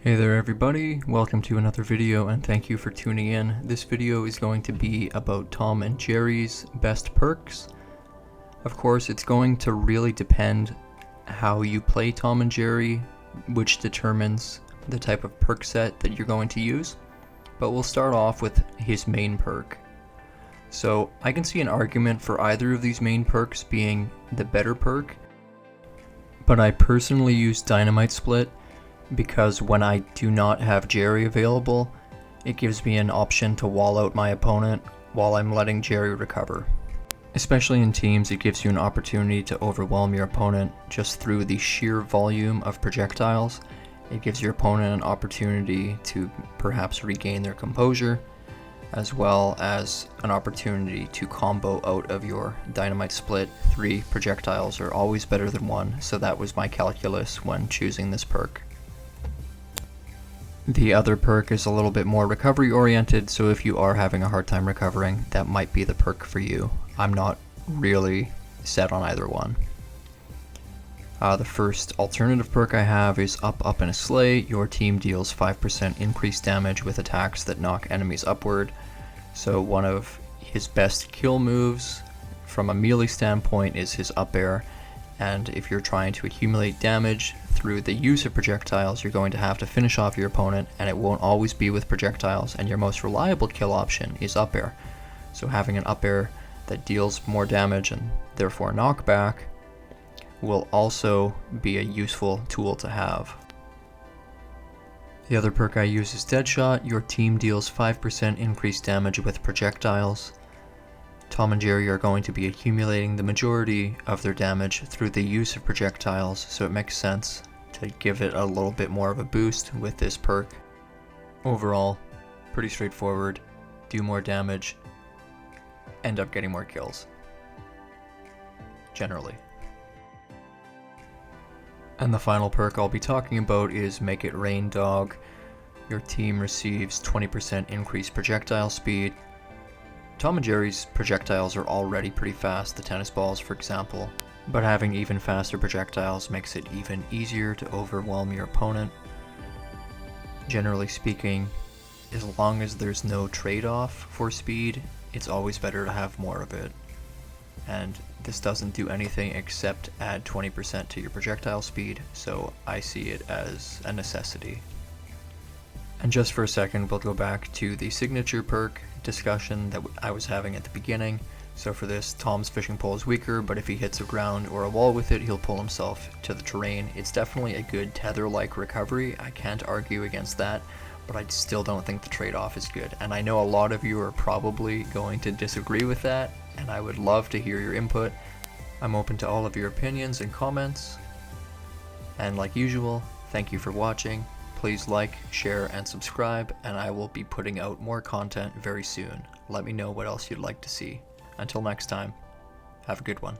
Hey there everybody, welcome to another video and thank you for tuning in. This video is going to be about Tom and Jerry's best perks. Of course, it's going to really depend how you play Tom and Jerry, which determines the type of perk set that you're going to use. But we'll start off with his main perk. So I can see an argument for either of these main perks being the better perk, but I personally use Dynamite Split because when I do not have Jerry available, it gives me an option to wall out my opponent while I'm letting Jerry recover. Especially in teams, it gives you an opportunity to overwhelm your opponent just through the sheer volume of projectiles. It gives your opponent an opportunity to perhaps regain their composure, as well as an opportunity to combo out of your Dynamite Split. 3 projectiles are always better than 1, so that was my calculus when choosing this perk. The other perk is a little bit more recovery oriented, so if you are having a hard time recovering, that might be the perk for you. I'm not really set on either one. The first alternative perk I have is Up, Up, and a Sleigh. Your team deals 5% increased damage with attacks that knock enemies upward. So one of his best kill moves from a melee standpoint is his up air, and if you're trying to accumulate damage through the use of projectiles, you're going to have to finish off your opponent, and it won't always be with projectiles, and your most reliable kill option is up air. So having an up air that deals more damage and therefore knockback will also be a useful tool to have. The other perk I use is Deadshot. Your team deals 5% increased damage with projectiles. Tom and Jerry are going to be accumulating the majority of their damage through the use of projectiles, so it makes sense to give it a little bit more of a boost with this perk. Overall, pretty straightforward. Do more damage, end up getting more kills. Generally. And the final perk I'll be talking about is Make It Raindog. Your team receives 20% increased projectile speed. Tom and Jerry's projectiles are already pretty fast, the tennis balls for example, but having even faster projectiles makes it even easier to overwhelm your opponent. Generally speaking, as long as there's no trade-off for speed, it's always better to have more of it. And this doesn't do anything except add 20% to your projectile speed, so I see it as a necessity. And just for a second, we'll go back to the signature perk discussion that I was having at the beginning. So for this, Tom's fishing pole is weaker, but if he hits a ground or a wall with it, he'll pull himself to the terrain. It's definitely a good tether-like recovery. I can't argue against that, but I still don't think the trade-off is good. And I know a lot of you are probably going to disagree with that, and I would love to hear your input. I'm open to all of your opinions and comments. And like usual, thank you for watching. Please like, share, and subscribe, and I will be putting out more content very soon. Let me know what else you'd like to see. Until next time, have a good one.